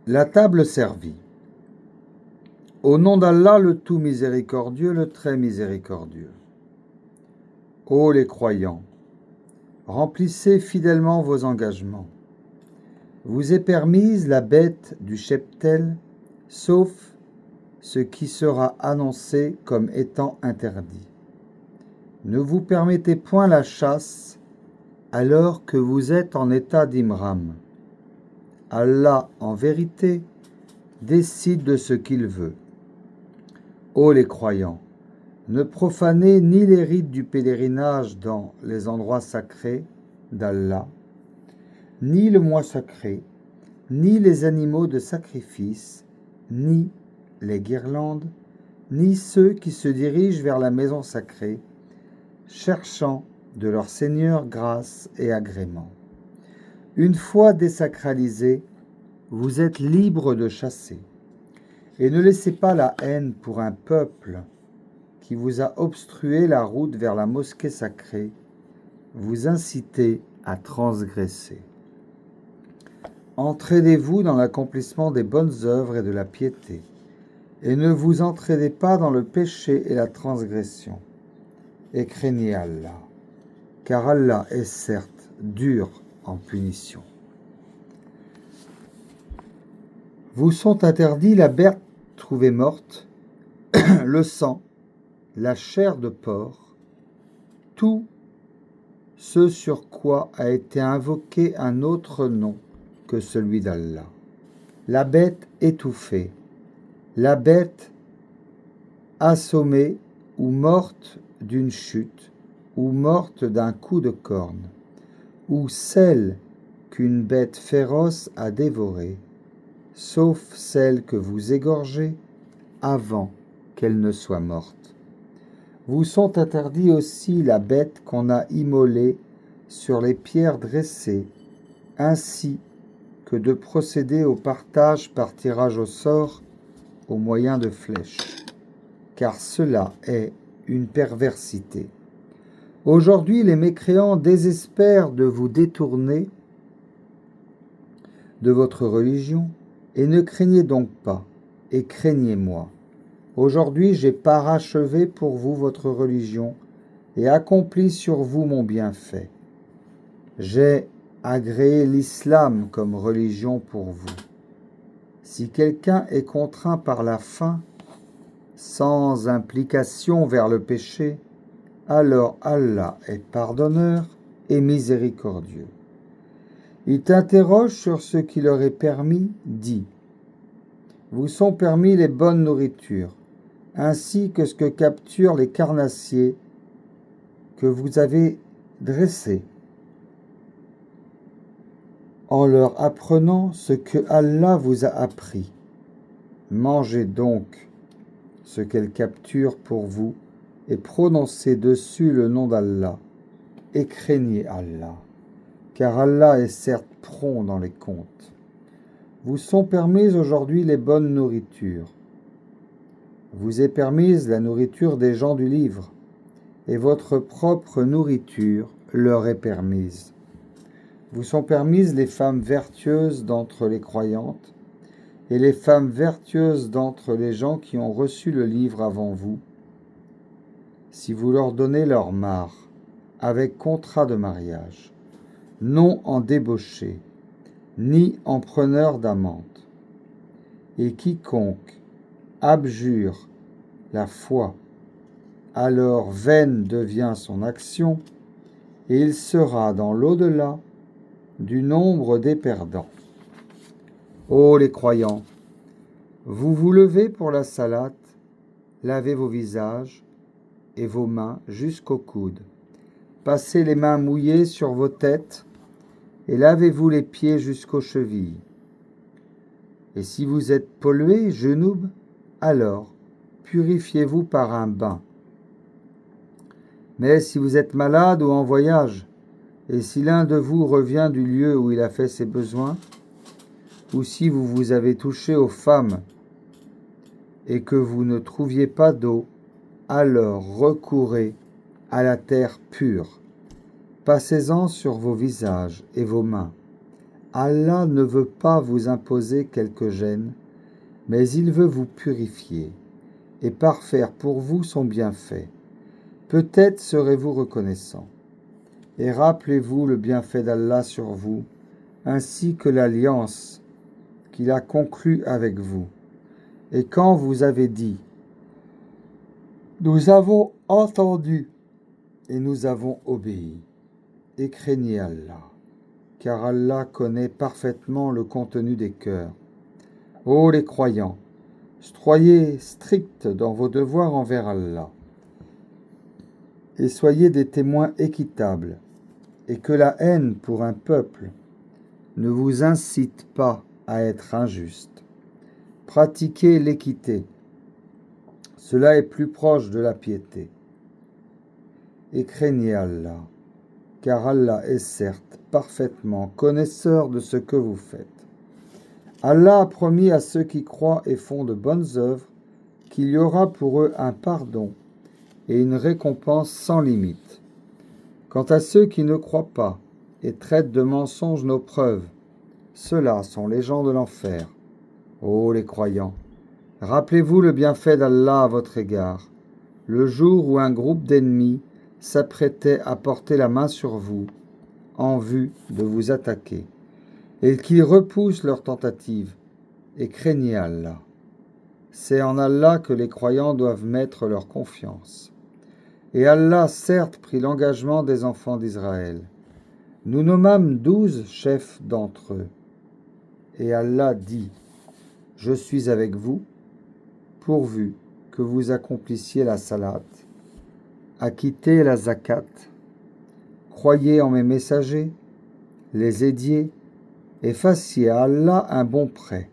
La table servie. Au nom d'Allah, le tout miséricordieux, le très miséricordieux. Ô les croyants, remplissez fidèlement vos engagements. Vous est permise la bête du cheptel, sauf ce qui sera annoncé comme étant interdit. Ne vous permettez point la chasse alors que vous êtes en état d'imram. Allah, en vérité, décide de ce qu'il veut. Ô les croyants, ne profanez ni les rites du pèlerinage dans les endroits sacrés d'Allah, ni le mois sacré, ni les animaux de sacrifice, ni les guirlandes, ni ceux qui se dirigent vers la maison sacrée, cherchant de leur Seigneur grâce et agrément. Une fois désacralisés, vous êtes libres de chasser. Et ne laissez pas la haine pour un peuple qui vous a obstrué la route vers la mosquée sacrée, vous inciter à transgresser. Entraînez-vous dans l'accomplissement des bonnes œuvres et de la piété, et ne vous entraînez pas dans le péché et la transgression. Et craignez Allah, car Allah est certes dur en punition. Vous sont interdits la bête trouvée morte, le sang, la chair de porc, tout ce sur quoi a été invoqué un autre nom que celui d'Allah. La bête étouffée, la bête assommée ou morte d'une chute, ou morte d'un coup de corne, ou celle qu'une bête féroce a dévorée, sauf celle que vous égorgez avant qu'elle ne soit morte. Vous sont interdits aussi la bête qu'on a immolée sur les pierres dressées, ainsi que de procéder au partage par tirage au sort au moyen de flèches, car cela est une perversité. Aujourd'hui, les mécréants désespèrent de vous détourner de votre religion, et ne craignez donc pas, et craignez-moi. Aujourd'hui, j'ai parachevé pour vous votre religion, et accompli sur vous mon bienfait. J'ai agréé l'islam comme religion pour vous. Si quelqu'un est contraint par la faim, sans implication vers le péché, alors Allah est pardonneur et miséricordieux. Il t'interroge sur ce qui leur est permis, dit : vous sont permis les bonnes nourritures, ainsi que ce que capturent les carnassiers que vous avez dressés, en leur apprenant ce que Allah vous a appris. Mangez donc ce qu'elles capturent pour vous et prononcez dessus le nom d'Allah et craignez Allah, car Allah est certes prompt dans les comptes. Vous sont permises aujourd'hui les bonnes nourritures. Vous est permise la nourriture des gens du livre, et votre propre nourriture leur est permise. Vous sont permises les femmes vertueuses d'entre les croyantes, et les femmes vertueuses d'entre les gens qui ont reçu le livre avant vous, si vous leur donnez leur mare, avec contrat de mariage, non en débauché, ni en preneur d'amante. Et quiconque abjure la foi, alors vaine devient son action, et il sera dans l'au-delà du nombre des perdants. Ô les croyants, vous vous levez pour la salate, lavez vos visages et vos mains jusqu'aux coudes. Passez les mains mouillées sur vos têtes et lavez-vous les pieds jusqu'aux chevilles. Et si vous êtes pollué, genoub, alors purifiez-vous par un bain. Mais si vous êtes malade ou en voyage, et si l'un de vous revient du lieu où il a fait ses besoins, ou si vous vous avez touché aux femmes et que vous ne trouviez pas d'eau, alors recourez à la terre pure. Passez-en sur vos visages et vos mains. Allah ne veut pas vous imposer quelque gêne, mais il veut vous purifier et parfaire pour vous son bienfait. Peut-être serez-vous reconnaissant. Et rappelez-vous le bienfait d'Allah sur vous, ainsi que l'alliance qu'il a conclue avec vous. Et quand vous avez dit « Nous avons entendu et nous avons obéi », et craignez Allah, car Allah connaît parfaitement le contenu des cœurs. Ô les croyants, soyez stricts dans vos devoirs envers Allah, et soyez des témoins équitables, et que la haine pour un peuple ne vous incite pas à être injuste. Pratiquez l'équité, cela est plus proche de la piété. Et craignez Allah, car Allah est certes parfaitement connaisseur de ce que vous faites. Allah a promis à ceux qui croient et font de bonnes œuvres qu'il y aura pour eux un pardon et une récompense sans limite. Quant à ceux qui ne croient pas et traitent de mensonges nos preuves, ceux-là sont les gens de l'enfer. Ô les croyants, rappelez-vous le bienfait d'Allah à votre égard, le jour où un groupe d'ennemis s'apprêtait à porter la main sur vous en vue de vous attaquer, et qu'ils repoussent leurs tentatives, et craignez Allah. C'est en Allah que les croyants doivent mettre leur confiance. Et Allah certes prit l'engagement des enfants d'Israël. Nous nommâmes 12 chefs d'entre eux. Et Allah dit, « Je suis avec vous, pourvu que vous accomplissiez la salat, acquittez la zakat, croyez en mes messagers, les aidiez, et fassiez à Allah un bon prêt.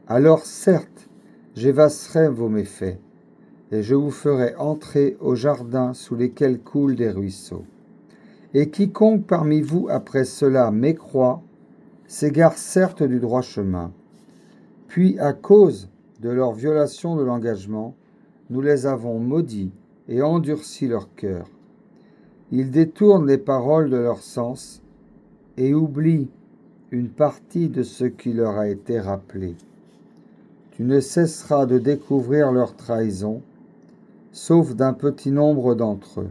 Alors certes, j'effacerai vos méfaits, et je vous ferai entrer au jardin sous lesquels coulent des ruisseaux. Et quiconque parmi vous après cela mécroit, s'égare certes du droit chemin. Puis à cause de leur violation de l'engagement, nous les avons maudits et endurci leur cœur. Ils détournent les paroles de leur sens et oublient une partie de ce qui leur a été rappelé. Tu ne cesseras de découvrir leur trahison, sauf d'un petit nombre d'entre eux.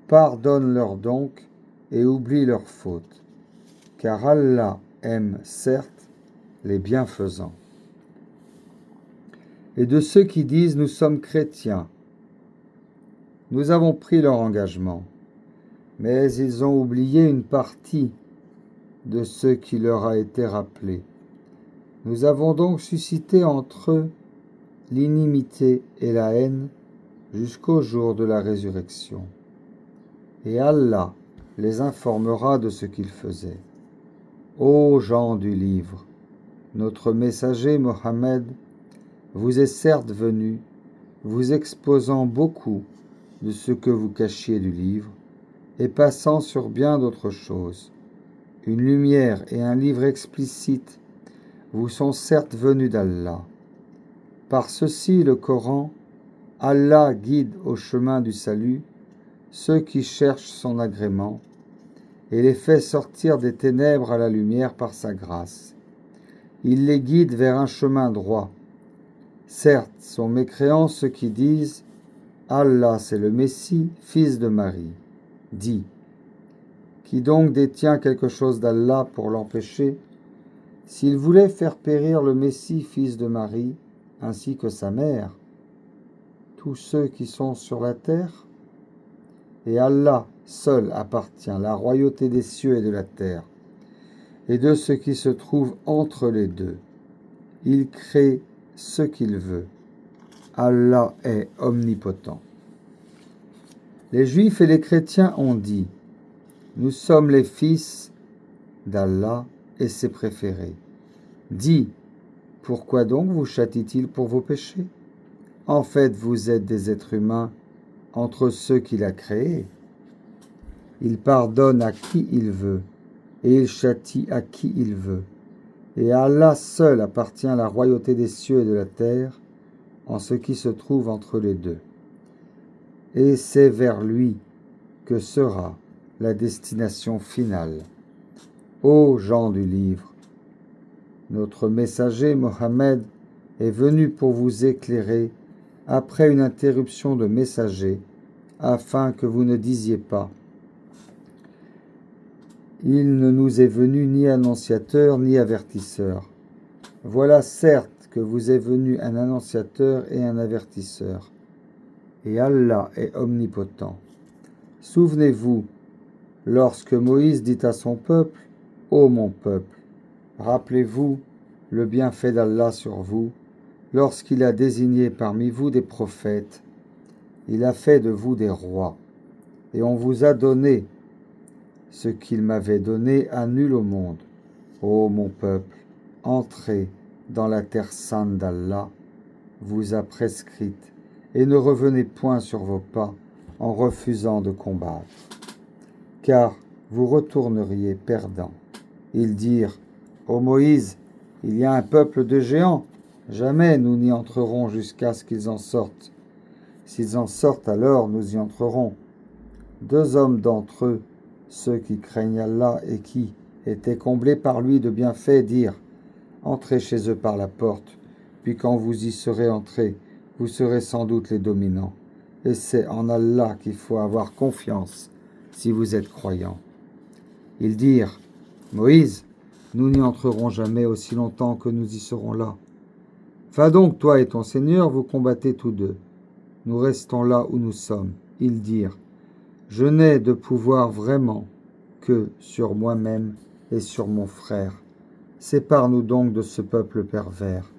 Pardonne-leur donc et oublie leurs fautes, car Allah aime certes les bienfaisants. Et de ceux qui disent « Nous sommes chrétiens », nous avons pris leur engagement, mais ils ont oublié une partie de ce qui leur a été rappelé. Nous avons donc suscité entre eux l'inimité et la haine jusqu'au jour de la résurrection. Et Allah les informera de ce qu'ils faisaient. Ô gens du livre, notre messager Mohammed vous est certes venu, vous exposant beaucoup de ce que vous cachiez du livre, et passant sur bien d'autres choses. Une lumière et un livre explicite vous sont certes venus d'Allah. Par ceci, le Coran, Allah guide au chemin du salut ceux qui cherchent son agrément et les fait sortir des ténèbres à la lumière par sa grâce. Il les guide vers un chemin droit. Certes, sont mécréants ceux qui disent « Allah, c'est le Messie, fils de Marie ». Dis, qui donc détient quelque chose d'Allah pour l'empêcher? S'il voulait faire périr le Messie, fils de Marie, ainsi que sa mère, tous ceux qui sont sur la terre, et Allah seul appartient la royauté des cieux et de la terre, et de ce qui se trouve entre les deux. Il crée ce qu'il veut. Allah est omnipotent. Les Juifs et les chrétiens ont dit, « Nous sommes les fils d'Allah et ses préférés. » Dis, pourquoi donc vous châtie-t-il pour vos péchés? En fait, vous êtes des êtres humains entre ceux qu'il a créés. Il pardonne à qui il veut, et il châtie à qui il veut. Et à Allah seul appartient la royauté des cieux et de la terre, en ce qui se trouve entre les deux. Et c'est vers lui que sera la destination finale. Ô gens du livre, notre messager Mohammed est venu pour vous éclairer après une interruption de messager, afin que vous ne disiez pas « Il ne nous est venu ni annonciateur ni avertisseur ». Voilà certes que vous est venu un annonciateur et un avertisseur, et Allah est omnipotent. Souvenez-vous, lorsque Moïse dit à son peuple « Ô mon peuple, rappelez-vous le bienfait d'Allah sur vous, lorsqu'il a désigné parmi vous des prophètes, il a fait de vous des rois, et on vous a donné ce qu'il m'avait donné à nul au monde. Ô mon peuple, entrez dans la terre sainte d'Allah, vous a prescrite, et ne revenez point sur vos pas en refusant de combattre, car vous retourneriez perdants. Ils dirent, ô Moïse, il y a un peuple de géants, jamais nous n'y entrerons jusqu'à ce qu'ils en sortent. S'ils en sortent, alors nous y entrerons. 2 hommes d'entre eux, ceux qui craignent Allah et qui étaient comblés par lui de bienfaits, dirent « Entrez chez eux par la porte, puis quand vous y serez entrés, vous serez sans doute les dominants. Et c'est en Allah qu'il faut avoir confiance si vous êtes croyants. » Ils dirent « Moïse, nous n'y entrerons jamais aussi longtemps que nous y serons là. Va donc, toi et ton Seigneur, vous combattez tous deux. Nous restons là où nous sommes. » Ils dirent « Je n'ai de pouvoir vraiment que sur moi-même et sur mon frère. Sépare-nous donc de ce peuple pervers. »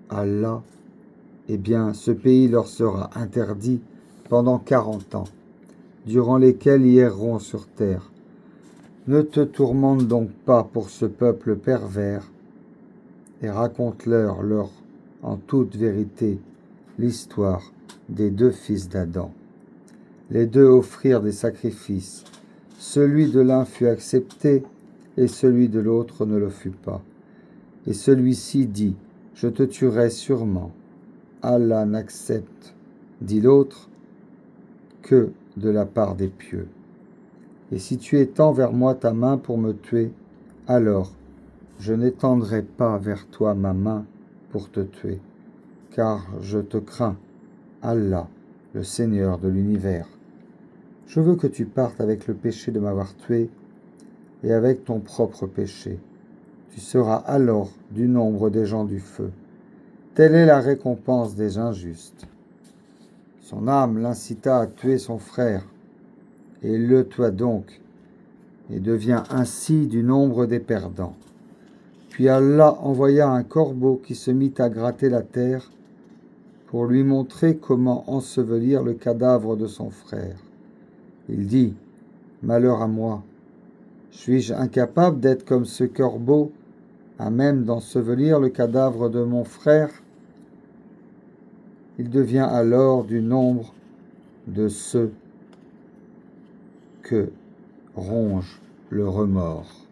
Allah, eh bien, ce pays leur sera interdit pendant 40 ans, durant lesquels ils erreront sur terre. Ne te tourmente donc pas pour ce peuple pervers et raconte-leur en toute vérité l'histoire des 2 fils d'Adam. Les 2 offrirent des sacrifices. Celui de l'un fut accepté et celui de l'autre ne le fut pas. Et celui-ci dit « Je te tuerai sûrement. » Allah n'accepte, dit l'autre, que de la part des pieux. Et si tu étends vers moi ta main pour me tuer, alors je n'étendrai pas vers toi ma main pour te tuer, car je te crains, Allah, le Seigneur de l'univers. Je veux que tu partes avec le péché de m'avoir tué et avec ton propre péché. Tu seras alors du nombre des gens du feu. Telle est la récompense des injustes. Son âme l'incita à tuer son frère, et il le tua donc, et devient ainsi du nombre des perdants. Puis Allah envoya un corbeau qui se mit à gratter la terre pour lui montrer comment ensevelir le cadavre de son frère. Il dit « Malheur à moi, suis-je incapable d'être comme ce corbeau, à même d'ensevelir le cadavre de mon frère ?» Il devient alors du nombre de ceux que ronge le remords.